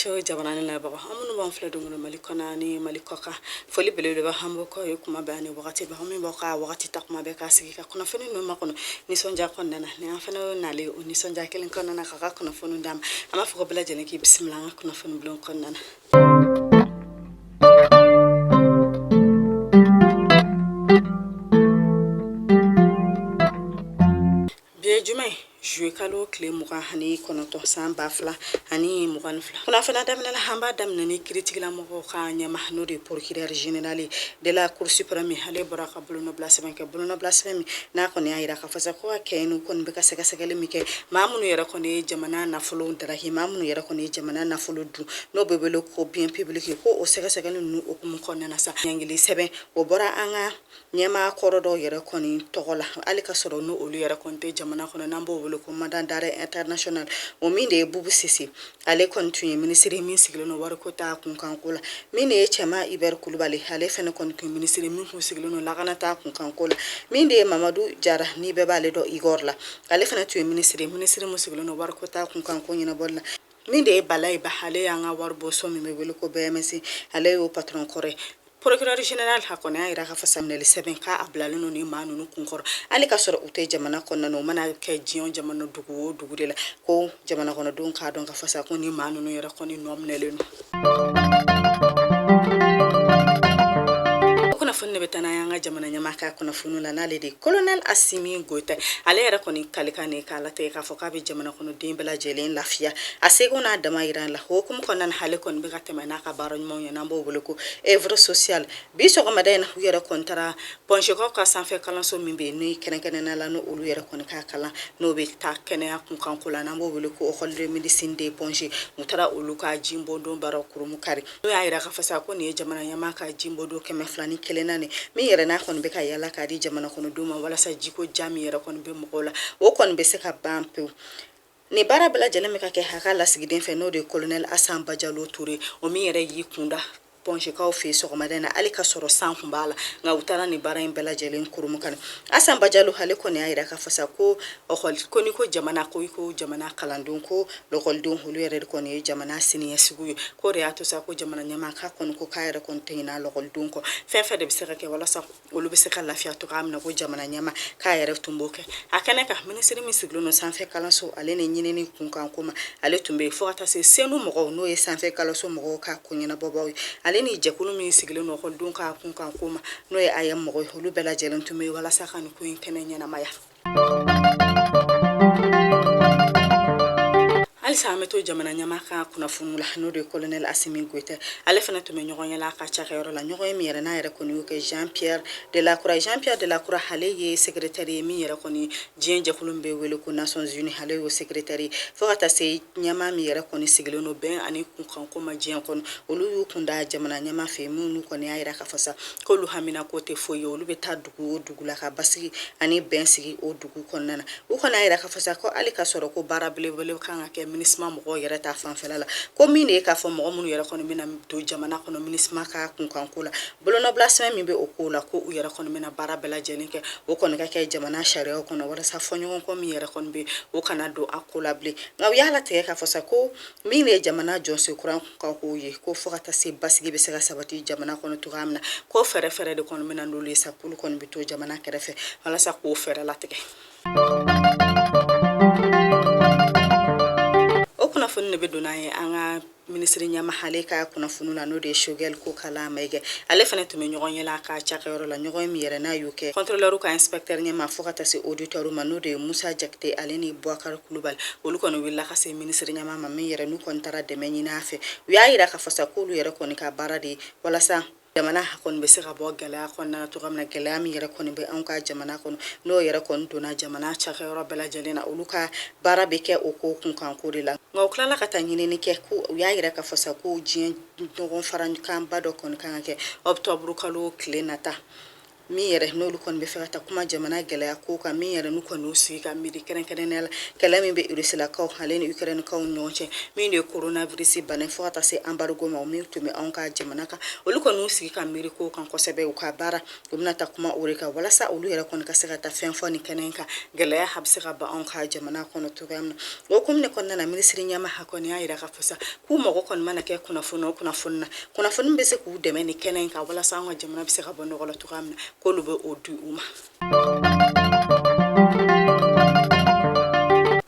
show jamana la ba amunu ban fla dungu malikona ni malikoka foli belele ba hambo ko yukuma bani wakati ba mi boka wakati takuma be ka sigi ka kuna fini no makono ni sonja konna na ni afana na le ni sonja kelen konna na ka kuna funu dam ama fuko bela jene ki bismillah kuna funu blon konna na biye jumai jouer kalo clé muga hani kono to samba fla hani mugan fla kuna fana damna la hamba damna ni critique la mo ka nyama no de procureur général de la cour suprême hale baraka buluno blasement ke buluno blasement na ko ni ayira ka fasa ko kaynu kon be ka sega sega le mike mamunu yara ko ni jamana na folo dara hi mamunu yara ko ni jamana na folo du no be belo ko bien public ko o sega sega nu o kum kon na sa nyangili sebe o bora anga nyama korodo yara ko ni togola alika soro no olu yara ko te jamana ko nambo le commandant d'arrêt international o minde bubu sisi ale continue ministre min siglo no war ko ta kun kan kula mine chama iber kulubali ale fene continue ministre min ko siglo no lagana ta kun kan kula minde mamadou jara ni be bale do igorla ale fene tu ministre mo siglo no war ko ta kun kan ko nyina bolla minde balay ba hale yanga war bo so mi me wele ko BMC ale o patron kore procureur général hakone ayira ka fasamne le seben ka ablaluno ni manunu kunkor ali ka soro ute jamana konna no mana ke jion jamana dugu de la ko jamana kono don ka don ka fasa ko ni manunu yara ko ni nomnele kuna funne betana yanga jamana nyamaka kuna funu la nale de colonel Assimi Goita ale yara ko ni kalikane kala te ka foka be jamana kono dembela jelen lafia asego na dama iran la hokum konan hale kon be gatema na ka baron mo yana mbo boloko evre social bi so ko madena yara kontara ponche ko ka sanfe kala so mimbe ni kenen na la no olu yara kon ka kala no be ta kene akun kan kula na mbo boloko o holde medicine de ponche mutara olu ka jimbo do baro kurumu kari no ayira ka fasa ko ni jamana nyamaka jimbo do keme flani kelenane mi yere na kon be ka yala ka di jamana kono duma wala sa jiko jami yere kon be mokola o kon be se ka bampe ni bara bela jele me ka ke hakala sigiden fe no de colonel Assane Badialo Touré o mi yere yikunda ponche ka ofi so ko madena ali ka soro san kumbala nga utara ni bara imbela jelen kurumu kan Assane Badialo hale ko ni ayira ka fasa ko o hol ko ni ko jamana ko jamana kalandun ko lo hol dun hulu yere ko ni jamana sini yesigu ko reato sa ko jamana nyama ka kon ko kayra kon teyna lo hol dun ko fe de bisaka ke wala sa olu bisaka lafiya to kamna ko jamana nyama ka yere tumboke akane ka ministre mi siglo no sanfe kalanso ale ne nyine ni kun kan kuma ale tumbe fo ata se senu mo no e sanfe kalanso mo ka kunyina bobo ale ni jakulu mi siglo no hol dun ka kun kan kuma no e ayam mo holu bela jelen tumbe wala sa kan ko kenen na maya alisa meto jamana nyamaka kuna funula no de colonel Assimi Goita ale fana to me nyogonya la ka cha kayoro la nyogoy mi yere na yere ko ni ke Jean-Pierre de la Croix hale ye secrétaire mi yere ko ni jenje kulumbe wele ko Nations Unies hale yo secrétaire fo ata se nyama mi yere ko ni siglo no ben ani kun kan ko ma jen kon olu yu kunda jamana nyama fe mu nu ko ni ayira ka fasa ko lu hamina ko te fo yo olu be ta dugu la ka basi ani ben sigi o dugu konnana u ko na ayira ka fasa ko ali ka soro ko barable wele kan ke minisma mo yere ta fanfela la ko mine ka fo mo mun yere ko mina do jamana ko minisma ka kun kan kula bolono blasme mi be o kula ko u yere ko mina barabela jeninke o ko ka ke jamana sharia ko no wala sa fonyo ko mi yere ko be o kana do akula ble ngaw yala te ka fo sa ko mine jamana jonse kuran ka ko ye ko fo kata se basigi be se ka sabati jamana ko no to gamna ko fere de ko mina ndo le sa kulu ko be to jamana kerefe wala sa ko fere la tege kuna funne be donaye anga ministre nyama hale ka kuna fununa no de shogel ko kala mege ale fane to me nyogonye la ka chakero la nyogoy mi yere na yuke contrôleur ka inspecteur nyama fokata se auditeur mano de Moussa Jakte aleni Bouakar Coulibaly olu kono willa ka se ministre nyama ma mi yere nu kontara de menyina fe wi ayira ka fasa ko lu yere ko ni ka barade wala sa jamana kon be se ka bo gala kon na to gamna gala mi yere kon be an ka jamana kon no yere kon dona jamana chakero bela jelena uluka barabe ke o ko kun kan ko de la ngaw kala ka tanyine ni ke ku ya yira ka fasa ko jien dogon faran kan bado kon kan ke octobre kalo klenata mi yɛrɛ n'olu kɔni bɛ fɛ ka taa kuma jamana gɛlɛya ko kan min yɛrɛ n'u kɔni y'u sigi ka miiri kɛrɛnkɛrɛnnenya la kɛlɛ min bɛ Rusilakaw ale ni Ukrainekaw ni ɲɔgɔn cɛ min de ye coronavirus bana fo ka taa se embargo ma o min tun bɛ anw ka jamana kan olu kɔni y'u sigi ka miiri ko kan kosɛbɛ u ka baara u bɛna taa kuma o de kan walasa olu yɛrɛ kɔni ka se ka taa fɛn fɔ ni kɛnɛ in kan gɛlɛya a bɛ se ka ban anw ka jamana kɔnɔ cogoya min na o hukumu de kɔnɔna na minisiri ɲɛmaa kɔni y'a yira ka fɔ sa k'u mago kɔni mana kɛ kunnafoni o kunnafoni na kunnafoni bɛ se k'u dɛmɛ ni kɛnɛ in kan walasa an ka jamana bɛ se ka bɔ nɔgɔ la cogoya min na k'olu bɛ o di u ma.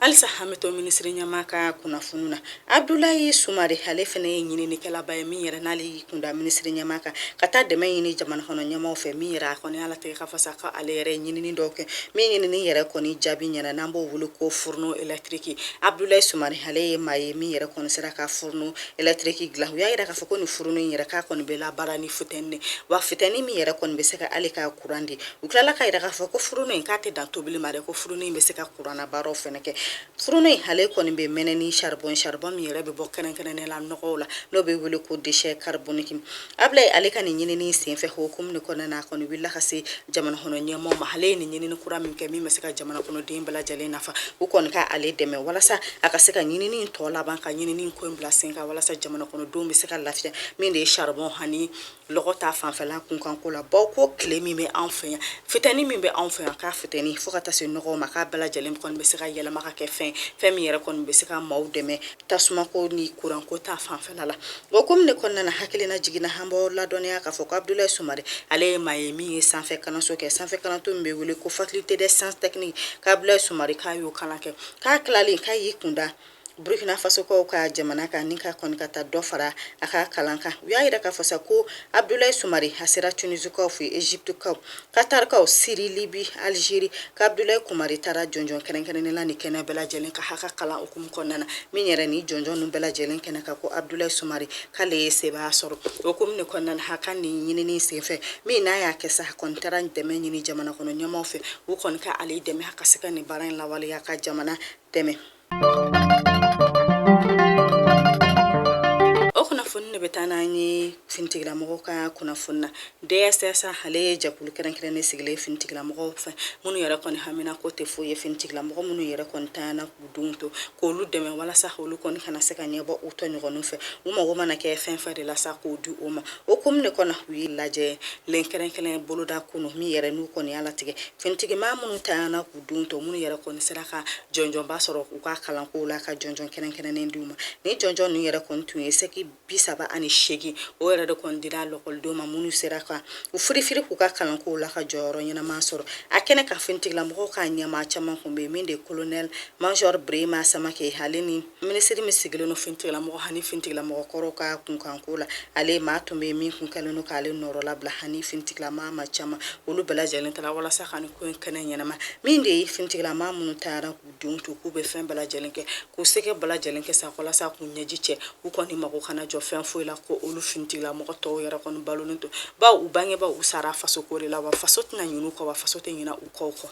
Alisa Hamito minisiri ɲɛmaa ka kunnafoni na Abdulayi Sumare ale fana ye ɲininikɛlaba ye min yɛrɛ n'ale y'i kunda minisiri ɲɛmaa kan ka taa dɛmɛ ɲini jamana kɔnɔ ɲɛmaaw fɛ min yɛrɛ a kɔni ala tɛ ka fasa ka ale yɛrɛ ɲinini dɔw kɛ min ɲinini yɛrɛ kɔni jaabi ɲɛna n'an b'o wele ko fourneau électrique Abdulayi Sumare ale ye maa ye min yɛrɛ kɔni sera ka fourneau électrique dilan u y'a yira k'a fɔ ko ni fourneau in yɛrɛ k'a kɔni bɛ labaara ni futɛni de wa futɛni min yɛrɛ kɔni bɛ se ka ale ka courant di u tilala ka yira k'a fɔ ko fourneau in k'a tɛ dan tobili ma dɛ ko fourneau in bɛ se ka courant na baaraw fɛnɛ kɛ fourneau in ale kɔni bɛ mɛnɛ ni charbon min yɛrɛ bɛ bɔ kɛrɛnkɛrɛnnen la nɔgɔw la n'o bɛ wele ko déchet carbonique Abdulayi ale ka nin ɲinini senfɛ hukumu de kɔnɔna na a kɔni wulila ka se jamana kɔnɔ ɲɛmaaw ma ale ye nin ɲinini kura min kɛ min bɛ se ka jamana kɔnɔden bɛɛ lajɛlen nafa u kɔni ka ale dɛmɛ walasa a ka se ka ɲinini tɔ laban ka ɲinini ko in bila sen kan walasa jamana kɔnɔdenw bɛ se ka lafiya min de ye charbon ani lɔgɔ ta fanfɛla kunkanko la baw ko tile min bɛ anw fɛ yan futɛni min bɛ anw fɛ yan k'a futɛni fo ka taa se nɔgɔw ma k'a bɛɛ lajɛlen kɔni bɛ se ka yɛlɛma ka kɛ fɛn min yɛrɛ kɔni bɛ se ka maaw dɛmɛ tasumako ni kuranko ta fanfɛla la o komi de kɔnɔna na hakilina jiginna an b'aw ladɔnniya k'a fɔ ko Abdulayi Sumare ale ye maa ye min ye sanfɛ kalanso kɛ sanfɛ kalanso min bɛ wele ko faculté des sciences techniques k'Abdulayi Sumare k'a y'o kalan kɛ k'a tilalen k'a y'i kunda Burkina Faso kaw ka jamana kan ni ka kɔni ka taa dɔ fara a ka kalan kan u y'a yira k'a fɔ sa ko Abdulayi Sumare a sera Tunisiakaw fɛ Egypte kaw Qatar kaw Syrie Libye Algérie k'Abdulayi Sumare taara jɔnjɔn kɛrɛnkɛrɛnnen la ni kɛnɛ bɛɛ lajɛlen ka ka kalan hukumu kɔnɔna na min yɛrɛ ni jɔnjɔn ninnu bɛɛ lajɛlen kɛnɛ kan ko Abdulayi Sumare k'ale ye sebaya sɔrɔ hukumu de kɔnɔna na a ka nin ɲinini senfɛ min n'a y'a kɛ sa a kɔni taara dɛmɛ ɲini jamana kɔnɔ ɲɛmaaw fɛ u kɔni ka ale dɛmɛ a ka se ka nin baara in lawaleya a ka jamana dɛmɛ o kunnafoni de bɛ taa n'an ye finitigilamɔgɔw ka kunnafoni na DSS ale ye jɛkulu kɛrɛnkɛrɛnnen sigilen finitigilamɔgɔw fɛ minnu yɛrɛ kɔni hamina ko tɛ foyi ye finitigilamɔgɔ minnu yɛrɛ kɔni tanyana k'u denw to k'olu dɛmɛ walasa olu kɔni kana se ka ɲɛbɔ u tɔɲɔgɔnninw fɛ u mago mana kɛ fɛn fɛn de la sa k'o di o ma o komi de kɔnɔ u y'i lajɛ len kɛrɛnkɛrɛn boloda kunu min yɛrɛ n'u kɔni y'a latigɛ finitigimaa minnu tanyana k'u denw to minnu yɛrɛ kɔni sera ka jɔnjɔnba sɔrɔ u ka kalankow la ka jɔnjɔn kɛrɛnkɛrɛnnen d'u ma ni jɔnjɔn ninnu yɛrɛ kɔni tun ye sɛki 38 o yɛrɛ de kɔni dira lɔkɔlidenw ma minnu sera ka u firifiri k'u ka kalankow la ka jɔyɔrɔ ɲɛnama sɔrɔ a kɛnɛ ka finitigilamɔgɔw ka ɲɛmaa caman kun bɛ min de colonel major Brema Samake ale ni minisiri min sigilen no finitigilamɔgɔ ani finitigilamɔgɔ kɔrɔw ka kunkanko la ale maa tun bɛ min kun kɛlen no k'ale nɔrɔ labila ani finitigilamaa ma caman olu bɛɛ lajɛlen taara walasa ka nin ko in kɛnɛ ɲɛnama min de ye finitigilamaa minnu taara k'u denw to k'u bɛ fɛn bɛɛ lajɛlen kɛ k'u sɛgɛ bɛɛ lajɛlen kɛ sa walasa k'u ɲɛji cɛ u kɔni mago kana jɔ fɛn foyi la ko olu finitigilamɔgɔ tɔw yɛrɛ kɔni balolen to baw u bangebaw u sara faso ko de la wa faso tɛna ɲinɛ u kɔ wa faso tɛ ɲinɛ u kɔw kɔ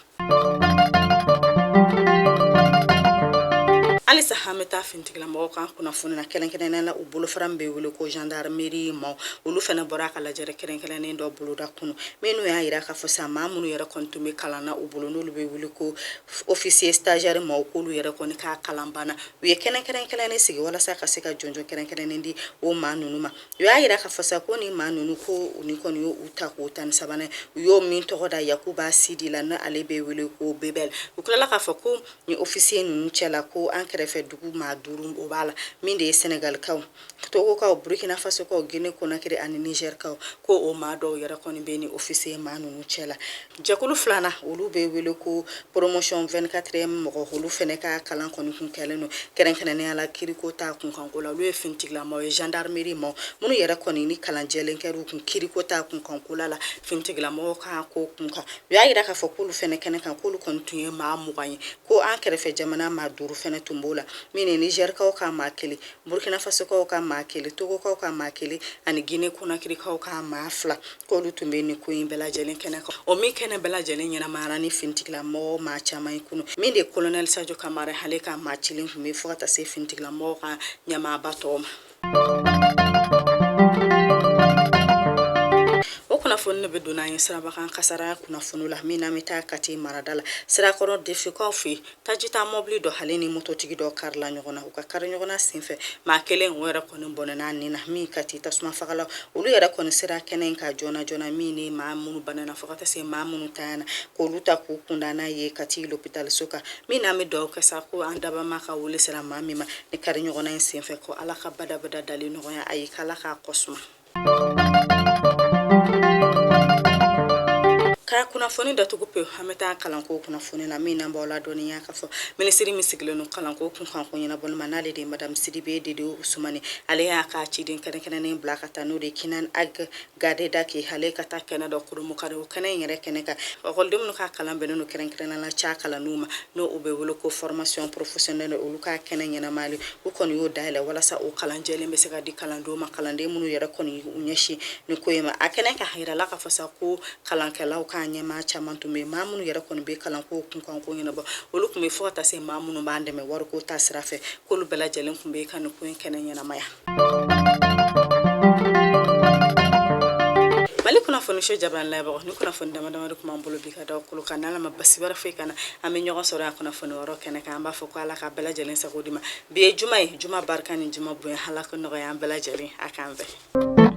Alisa Hamita finitigilamɔgɔw kan kunnafoni na kɛrɛnkɛrɛnnen la u bolofara min bɛ wele ko gendarmerie ma olu fana bɔra a ka lajɛrɛ kɛrɛnkɛrɛnnen dɔ boloda kunu minnu y'a yira k'a fɔ sa maa minnu yɛrɛ kɔni tun bɛ kalan na u bolo n'olu bɛ wele ko officier stagiaire ma k'olu yɛrɛ kɔni ka kalan banna u ye kɛrɛnkɛrɛnnen sigi walasa ka se ka jɔnjɔn kɛrɛnkɛrɛnnen di o maa ninnu ma u y'a yira k'a fɔ sa ko ni maa ninnu ko u ni kɔni y'u ta k'o 13 u y'o min tɔgɔ da Yakuba Sidi la n'ale bɛ wele ko Bebel u tilala k'a fɔ ko ni officier ninnu cɛla ko an kɛrɛfɛ dugu maa 5 o b'a la min de ye Senegal kaw Togo kaw Burkina Faso kaw Guinée Conakry ani Niger kaw ko o maa dɔw yɛrɛ kɔni bɛ ni officier maa ninnu cɛla jɛkulu filanan olu bɛ wele ko promotion 24e mɔgɔ olu fɛnɛ ka kalan kɔni kun kɛlen no kɛrɛnkɛrɛnnenya la kiriko ta kunkanko la olu ye finitigilamɔgɔ ye gendarmerie ma minnu yɛrɛ kɔni ni kalan jɛlen kɛra u kun kiriko ta kunkanko la finitigilamɔgɔ ka ko kunkan u y'a yira k'a fɔ k'olu fɛnɛ kɛnɛ kan k'olu kɔni tun ye maa 20 ye ko an kɛrɛfɛ jamana maa 5 fɛnɛ tun b'o la min ye Niger kaw ka maa 1 Burkina Faso kaw ka maa 1 Togo kaw ka maa 1 ani Guinée Conakry kaw ka maa 2 k'olu tun bɛ nin ko in bɛɛ lajɛlen kɛnɛ kan o min kɛnɛ bɛɛ lajɛlen ɲɛnamayara ni finitigilamɔgɔ maa caman ye kunu min de colonel Sadio Kamara ale ka maa cilen tun bɛ fo ka taa se finitigilamɔgɔ ka ɲɛmaaba tɔw ma kunnafoni ne be donna ye sirabakan kasara kunnafoni la min na me taa kati maradala sirakɔrɔ defikaw fe tajita mobili dɔ hale ni mototigi dɔ karila ɲɔgɔn na u ka kari ɲɔgɔn na senfɛ maa kelen o yɛrɛ kɔni bɔnɛna nin na min kati tasuma fagala olu yɛrɛ kɔni sira kɛnɛ ka jɔna jɔna min ni maa minnu banana fo ka taa se maa minnu tayana k'olu ta k'u kunda n'a ye kati l'hôpital so kan min na me dɔw kɛ sa ko an dabama ka wele sira maa min ma ni kari ɲɔgɔn na senfɛ ko ala ka badabada dali ɲɔgɔnya ayi k'ala k'a kɔsuma ka kunnafoni datugu pe hameta kalanko kunnafoni la min nan bawla dɔniya ka fɔ ministeri min sigilen no kalanko kun kan ko ɲɛnabɔli ma n'ale de madame Sidibe Dede Usumani ale y'a ka ciden kɛnɛkɛnɛnen bila ka taa n'o de Kinan Ag Gade Dake hale ka taa kɛnɛ dɔ kurumukari o kɛnɛ in yɛrɛ kɛnɛ kan ɔkɔlidenw minnu ka kalan bɛnnen no kɛrɛnkɛrɛnnenya la ca kalanniw ma n'o u bɛ wele ko formation professionnelle olu ka kɛnɛ ɲɛnamali u kɔni y'o dayɛlɛ walasa o kalanjɛlen bɛ se ka di kalandenw ma kalanden minnu yɛrɛ kɔni u ɲɛsin ni ko in ma a kɛnɛ ka yirala ka fɔ sa ko kalankɛlaw ka ɲɛmaa caman tun bɛ maa minnu yɛrɛ kɔni bɛ kalanko kunkan ko ɲɛnabɔ olu tun bɛ fɔ ka taa se maa minnu b'an dɛmɛ wariko ta sira fɛ k'olu bɛɛ lajɛlen tun bɛ ka nin ko in kɛnɛ ɲɛnamaya Mali kunnafoni show jaban labɔ ni kunnafoni dama dama de kuma an bolo bi ka da kolo kan n'ala ma basi wɛrɛ foyi kana an bɛ ɲɔgɔn sɔrɔ a kunnafoni wɔrɔ kɛnɛ kan an b'a fɔ ko ala ka bɛɛ lajɛlen sago di ma bi ye juma ye juma barika ni juma bonya halaka nɔgɔya an bɛɛ lajɛlen a k'an bɛɛ